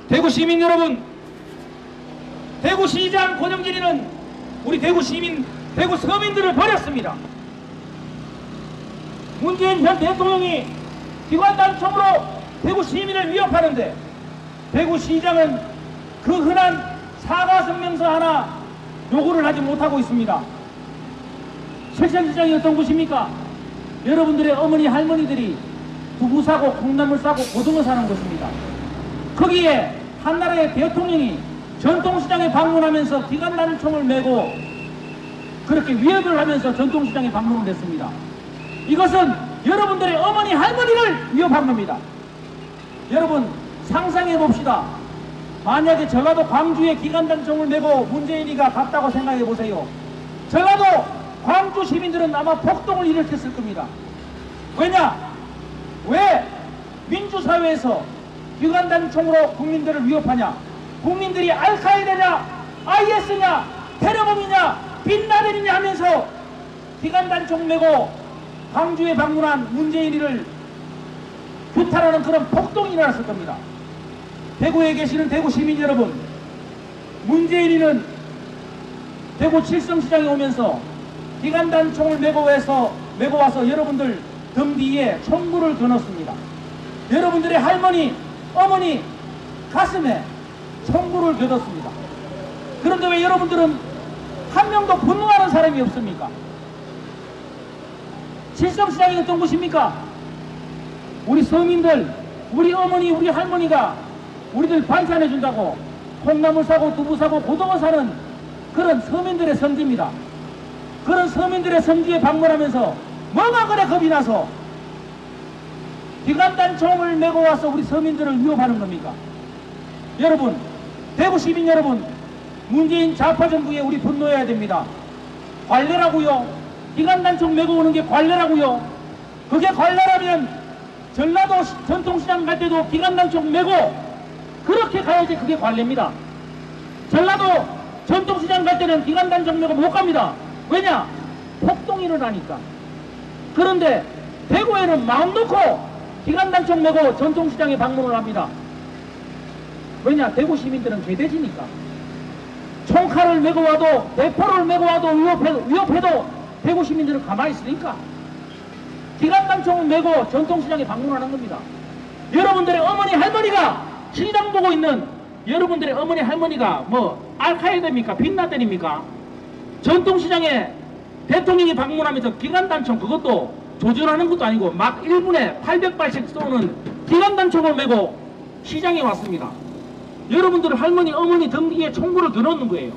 대구 시민 여러분, 대구시장 권영진이는 우리 대구 시민, 대구 서민들을 버렸습니다. 문재인 현 대통령이 기관단총으로 대구 시민을 위협하는데 대구시장은 그 흔한 사과 성명서 하나 요구를 하지 못하고 있습니다. 실천시장이 어떤 곳입니까? 여러분들의 어머니 할머니들이 두부 사고 콩나물 사고 고등어 사는 곳입니다. 거기에 한나라의 대통령이 전통시장에 방문하면서 기관단총을 메고 그렇게 위협을 하면서 전통시장에 방문을 했습니다. 이것은 여러분들의 어머니 할머니를 위협한 겁니다. 여러분 상상해 봅시다. 만약에 전라도 광주에 기관단총을 메고 문재인이가 갔다고 생각해 보세요. 전라도 광주 시민들은 아마 폭동을 일으켰을 겁니다. 왜냐? 왜 민주사회에서 기관단총으로 국민들을 위협하냐? 국민들이 알카에다냐, IS냐, 테러범이냐, 빈라덴이냐 하면서 기관단총 메고 광주에 방문한 문재인이를 규탄하는 그런 폭동이 일어났을 겁니다. 대구에 계시는 대구 시민 여러분, 문재인이는 대구 칠성시장에 오면서 기관단총을 메고 와서 여러분들 등 뒤에 총구를 겨눴습니다. 여러분들의 할머니, 어머니 가슴에 총구를 겨눴습니다. 그런데 왜 여러분들은 한 명도 분노하는 사람이 없습니까? 칠성시장이 어떤 곳입니까? 우리 서민들, 우리 어머니, 우리 할머니가 우리들 반찬해 준다고 콩나물 사고 두부 사고 고등어 사는 그런 서민들의 성지입니다. 그런 서민들의 성지에 방문하면서 뭐가 그래 겁이 나서 기관단총을 메고 와서 우리 서민들을 위협하는 겁니까? 여러분, 대구 시민 여러분, 문재인 좌파 정부에 우리 분노해야 됩니다. 관례라고요? 기관단총 메고 오는 게 관례라고요? 그게 관례라면 전라도 전통시장 갈 때도 기관단총 메고 그렇게 가야지 그게 관례입니다. 전라도 전통시장 갈 때는 기관단총 메고 못 갑니다. 왜냐? 폭동이 일어나니까. 그런데 대구에는 마음 놓고 기관단총 메고 전통시장에 방문을 합니다. 왜냐? 대구 시민들은 개돼지니까. 총칼을 메고 와도, 대포를 메고 와도 위협해도 대구 시민들은 가만히 있으니까 기관단총을 메고 전통시장에 방문하는 겁니다. 여러분들의 어머니 할머니가 시장 보고 있는 여러분들의 어머니 할머니가 뭐 알카에다입니까? 빈라덴입니까? 전통시장에 대통령이 방문하면서 기관단총 그것도 조준하는 것도 아니고 막 1분에 800발씩 쏘는 기관단총을 메고 시장에 왔습니다. 여러분들 할머니 어머니 등 뒤에 총구를 겨누는 거예요.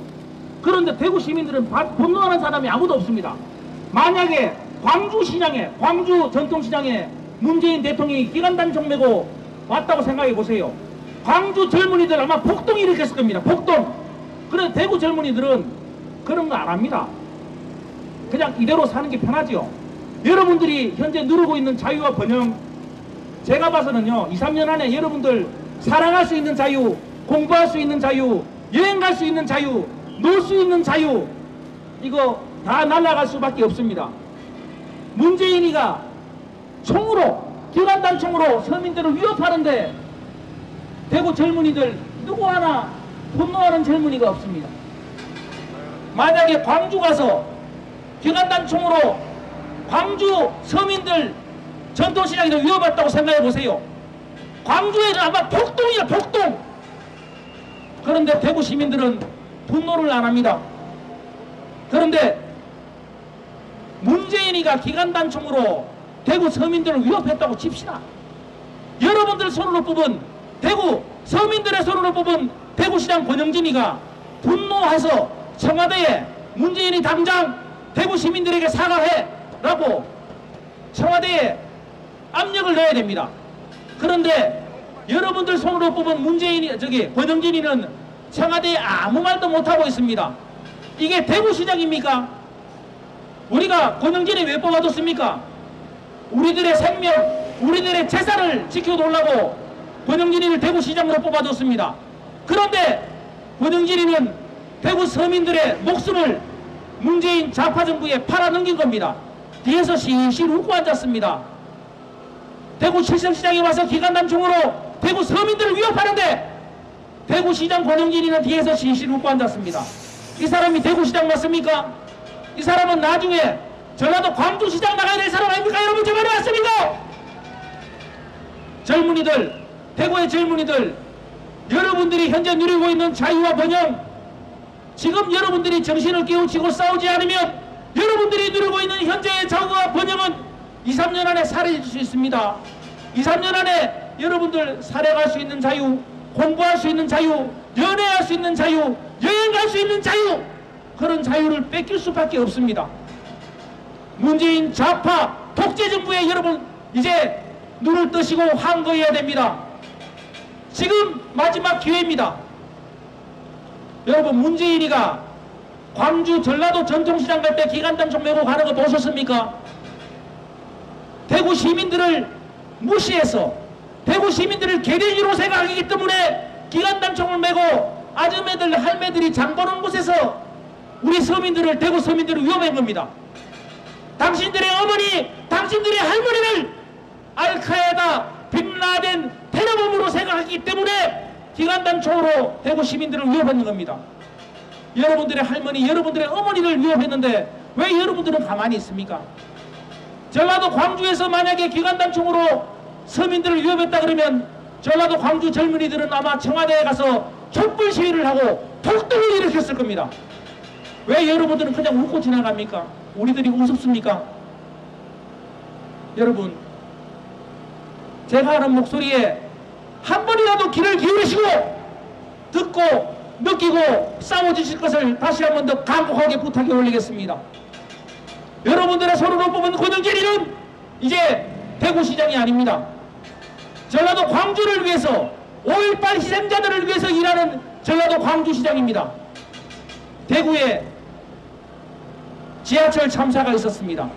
그런데 대구 시민들은 분노하는 사람이 아무도 없습니다. 만약에 광주시장에, 광주 전통시장에 문재인 대통령이 기관단총 메고 왔다고 생각해 보세요. 광주 젊은이들 아마 폭동이 일으켰을 겁니다. 폭동. 그런데 대구 젊은이들은 그런 거 안 합니다. 그냥 이대로 사는 게 편하죠. 여러분들이 현재 누르고 있는 자유와 번영, 제가 봐서는요 2, 3년 안에 여러분들 사랑할 수 있는 자유, 공부할 수 있는 자유, 여행 갈 수 있는 자유, 놀 수 있는 자유, 이거 다 날아갈 수밖에 없습니다. 문재인이가 총으로, 기관단총으로 서민들을 위협하는데 대구 젊은이들 누구 하나 분노하는 젊은이가 없습니다. 만약에 광주 가서 기관단총으로 광주 서민들 전통시장에서 위협받다고 생각해 보세요. 광주에는 아마 폭동이야, 폭동. 그런데 대구 시민들은 분노를 안 합니다. 그런데 문재인이가 기관단총으로 대구 서민들을 위협했다고 칩시다. 여러분들 손으로 뽑은 대구 서민들의 손으로 뽑은 대구시장 권영진이가 분노해서 청와대에 문재인이 당장 대구 시민들에게 사과해 라고 청와대에 압력을 넣어야 됩니다. 그런데 여러분들 손으로 뽑은 권영진이는 청와대에 아무 말도 못하고 있습니다. 이게 대구시장입니까? 우리가 권영진이 왜 뽑아줬습니까? 우리들의 생명, 우리들의 재산을 지켜놓으려고 권영진이를 대구시장으로 뽑아줬습니다. 그런데 권영진이는 대구 서민들의 목숨을 문재인 좌파 정부에 팔아넘긴 겁니다. 뒤에서 실실 웃고 앉았습니다. 대구 칠성시장에 와서 기관단총으로 대구 서민들을 위협하는데 대구시장 권영진이는 뒤에서 실실 웃고 앉았습니다. 이 사람이 대구시장 맞습니까? 이 사람은 나중에 전라도 광주시장 나가야 될 사람 아닙니까? 여러분, 제 말이 맞습니까? 젊은이들, 대구의 젊은이들, 여러분들이 현재 누리고 있는 자유와 번영, 지금 여러분들이 정신을 깨우치고 싸우지 않으면 여러분들이 누리고 있는 현재의 자유와 번영은 2, 3년 안에 사라질 수 있습니다. 2, 3년 안에 여러분들 살아갈 수 있는 자유, 공부할 수 있는 자유, 연애할 수 있는 자유, 여행 갈 수 있는 자유, 그런 자유를 뺏길 수밖에 없습니다. 문재인 좌파 독재정부에 여러분 이제 눈을 뜨시고 환거해야 됩니다. 지금 마지막 기회입니다. 여러분, 문재인이가 광주 전라도 전통시장 갈 때 기관단총 메고 가는 거 보셨습니까? 대구 시민들을 무시해서 대구 시민들을 개돼지로 생각하기 때문에 기관단총을 메고 아줌매들 할매들이 장보는 곳에서 우리 서민들을, 대구 서민들을 위협한 겁니다. 당신들의 어머니, 당신들의 할머니를 알카에다 빈라덴 테러범으로 생각하기 때문에 기관단총으로 대구 시민들을 위협하는 겁니다. 여러분들의 할머니, 여러분들의 어머니를 위협했는데 왜 여러분들은 가만히 있습니까? 전라도 광주에서 만약에 기관단총으로 서민들을 위협했다 그러면 전라도 광주 젊은이들은 아마 청와대에 가서 촛불 시위를 하고 폭동을 일으켰을 겁니다. 왜 여러분들은 그냥 웃고 지나갑니까? 우리들이 우습습니까? 여러분, 제가 하는 목소리에 한 번이라도 귀를 기울이시고 듣고 느끼고 싸워주실 것을 다시 한 번 더 간곡하게 부탁해 올리겠습니다. 여러분들의 손으로 뽑은 권영진이는 이제 대구시장이 아닙니다. 전라도 광주를 위해서 5.18 희생자들을 위해서 일하는 전라도 광주시장입니다. 대구에 지하철 참사가 있었습니다.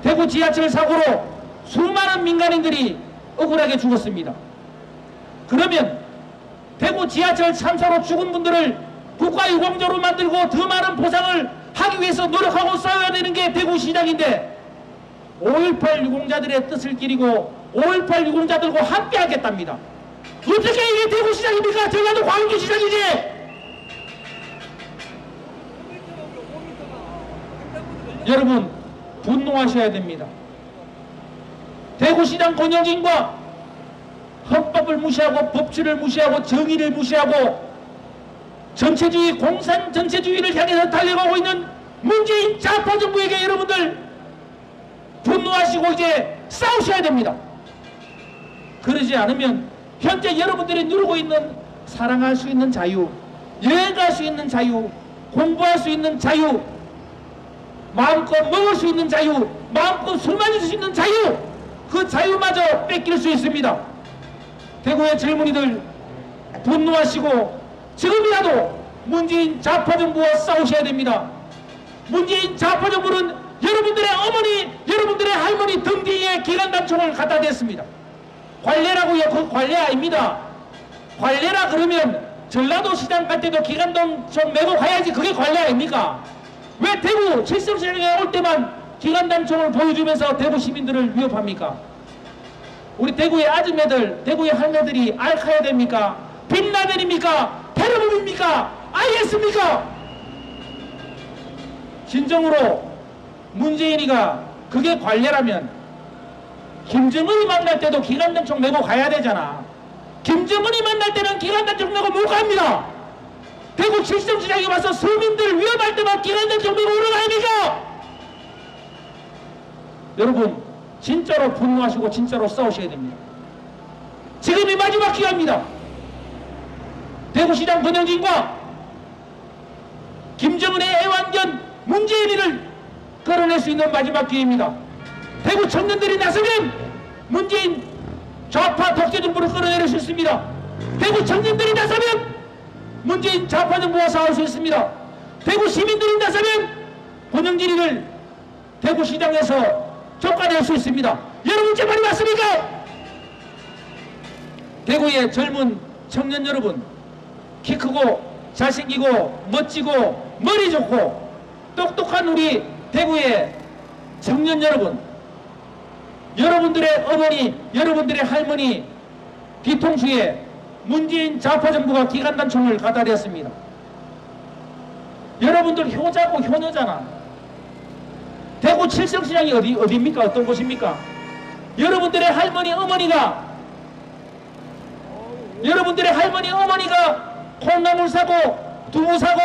대구 지하철 사고로 수많은 민간인들이 억울하게 죽었습니다. 그러면 대구 지하철 참사로 죽은 분들을 국가유공자로 만들고 더 많은 보상을 하기 위해서 노력하고 싸워야 되는 게 대구시장인데 5.18 유공자들의 뜻을 기리고 5.18 유공자들과 함께 하겠답니다. 어떻게 이게 대구시장입니까? 전라도 광주시장이지. 여러분, 분노하셔야 됩니다. 대구시장 권영진과 헌법을 무시하고 법치를 무시하고 정의를 무시하고 전체주의, 공산 전체주의를 향해서 달려가고 있는 문재인 좌파 정부에게 여러분들 분노하시고 이제 싸우셔야 됩니다. 그러지 않으면 현재 여러분들이 누리고 있는 사랑할 수 있는 자유, 여행 갈 수 있는 자유, 공부할 수 있는 자유, 마음껏 먹을 수 있는 자유, 마음껏 술 마실 수 있는 자유, 그 자유마저 뺏길 수 있습니다. 대구의 젊은이들 분노하시고 지금이라도 문재인 좌파 정부와 싸우셔야 됩니다. 문재인 좌파 정부는 여러분들의 어머니, 여러분들의 할머니 등 뒤에 기관단총을 갖다 댔습니다. 관례라고요? 그 관례 아닙니다. 관례라 그러면 전라도 시장 갈 때도 기관단총 메고 가야지, 그게 관례 아닙니까? 왜 대구 칠성시장에 올 때만 기관단총을 보여주면서 대구 시민들을 위협합니까? 우리 대구의 아줌매들, 대구의 할매들이 알카야 됩니까? 빈라덴입니까? 테러범입니까? 알겠습니까? 진정으로 문재인이가 그게 관례라면 김정은이 만날 때도 기관단총 메고 가야 되잖아. 김정은이 만날 때는 기관단총 메고 못 갑니다. 대구 칠성시장에 와서 서민들 위협할 때만 기관단총 메고 오는 거 아닙니까? 여러분, 진짜로 분노하시고 진짜로 싸우셔야 됩니다. 지금이 마지막 기회입니다. 대구시장 권영진과 김정은의 애완견 문재인이를 끌어낼 수 있는 마지막 기회입니다. 대구 청년들이 나서면 문재인 좌파 독재정부를 끌어내릴 수 있습니다. 대구 청년들이 나서면 문재인 좌파 정부와 싸울 수 있습니다. 대구 시민들이 나서면 권영진이를 대구시장에서 쫓아낼 수 있습니다. 여러분, 제 말이 맞습니까? 대구의 젊은 청년 여러분, 키 크고 잘생기고 멋지고 머리 좋고 똑똑한 우리 대구의 청년 여러분, 여러분들의 어머니, 여러분들의 할머니, 뒤통수에 문재인 좌파 정부가 기관단총을 갖다 대었습니다. 여러분들 효자고 효녀잖아. 대구 칠성시장이 어디입니까? 어떤 곳입니까? 여러분들의 할머니 어머니가 콩나물 사고 두부 사고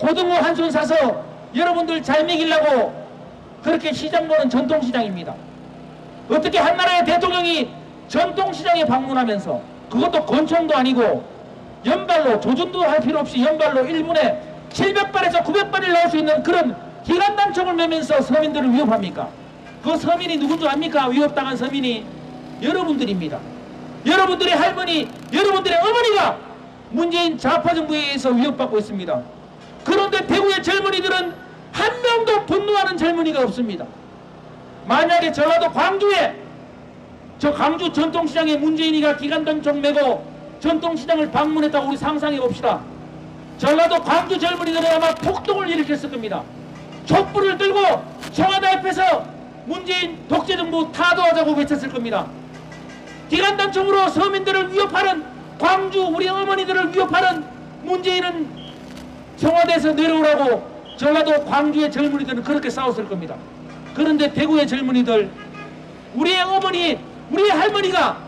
고등어 한 손 사서 여러분들 잘 먹이려고 그렇게 시장 보는 전통시장입니다. 어떻게 한나라의 대통령이 전통시장에 방문하면서 그것도 권총도 아니고 연발로 조준도 할 필요 없이 연발로 1분에 700발에서 900발을 나올 수 있는 그런 기관단총을 매면서 서민들을 위협합니까? 그 서민이 누군 줄 압니까? 위협당한 서민이 여러분들입니다. 여러분들의 할머니, 여러분들의 어머니가 문재인 좌파 정부에 의해서 위협받고 있습니다. 그런데 대구의 젊은이들은 한 명도 분노하는 젊은이가 없습니다. 만약에 전라도 광주에 저 광주 전통시장에 문재인이가 기관단총 메고 전통시장을 방문했다고 우리 상상해 봅시다. 전라도 광주 젊은이들은 아마 폭동을 일으켰을 겁니다. 촛불을 들고 청와대 앞에서 문재인 독재정부 타도하자고 외쳤을 겁니다. 기관단총으로 서민들을 위협하는 광주 우리 어머니들을 위협하는 문재인은 청와대에서 내려오라고 전라도 광주의 젊은이들은 그렇게 싸웠을 겁니다. 그런데 대구의 젊은이들, 우리의 어머니, 우리의 할머니가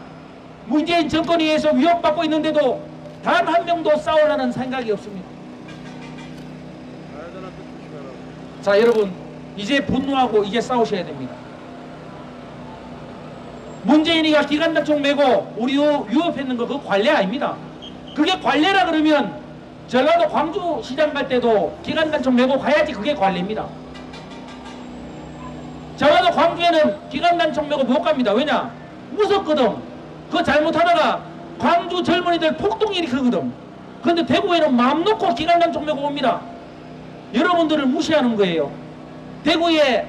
문재인 정권에 의해서 위협받고 있는데도 단 한 명도 싸우려는 생각이 없습니다. 자, 여러분, 이제 분노하고 이제 싸우셔야 됩니다. 문재인이가 기관단총 메고 우리 위협했는 거 그거 관례 아닙니다. 그게 관례라 그러면 전라도 광주 시장 갈 때도 기관단총 메고 가야지 그게 관례입니다. 전라도 광주에는 기관단총 메고 못 갑니다. 왜냐? 무섭거든. 그거 잘못하다가 광주 젊은이들 폭동 일으키거든. 그런데 대구에는 마음 놓고 기관단총 메고 옵니다. 여러분들을 무시하는 거예요. 대구의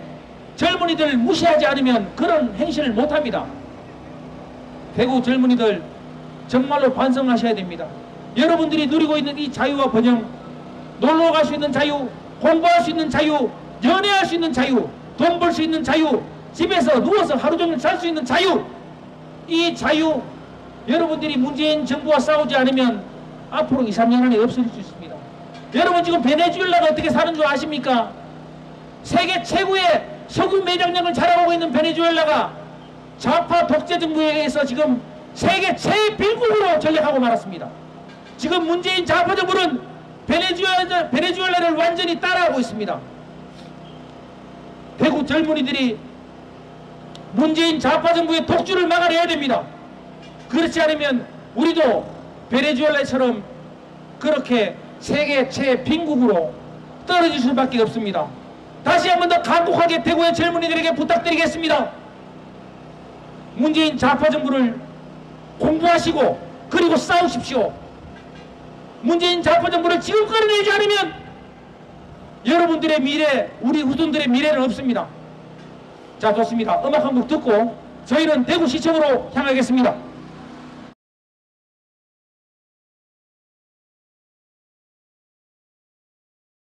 젊은이들 무시하지 않으면 그런 행실을 못합니다. 대구 젊은이들 정말로 반성하셔야 됩니다. 여러분들이 누리고 있는 이 자유와 번영, 놀러 갈 수 있는 자유, 공부할 수 있는 자유, 연애할 수 있는 자유, 돈 벌 수 있는 자유, 집에서 누워서 하루 종일 잘 수 있는 자유, 이 자유 여러분들이 문재인 정부와 싸우지 않으면 앞으로 2, 3년 안에 없어질 수 있습니다. 여러분 지금 베네수엘라가 어떻게 사는 줄 아십니까? 세계 최고의 석유 매장량을 자랑하고 있는 베네수엘라가 좌파 독재 정부에 의해서 지금 세계 최빈국으로 전락하고 말았습니다. 지금 문재인 좌파 정부는 베네수엘라를 완전히 따라하고 있습니다. 대구 젊은이들이 문재인 좌파 정부의 독주를 막아내야 됩니다. 그렇지 않으면 우리도 베네수엘라처럼 그렇게 세계 최빈국으로 떨어질 수밖에 없습니다. 다시 한 번 더 간곡하게 대구의 젊은이들에게 부탁드리겠습니다. 문재인 좌파 정부를 공부하시고 그리고 싸우십시오. 문재인 좌파 정부를 지금 끌어내지 않으면 여러분들의 미래, 우리 후손들의 미래는 없습니다. 자, 좋습니다. 음악 한 곡 듣고 저희는 대구시청으로 향하겠습니다.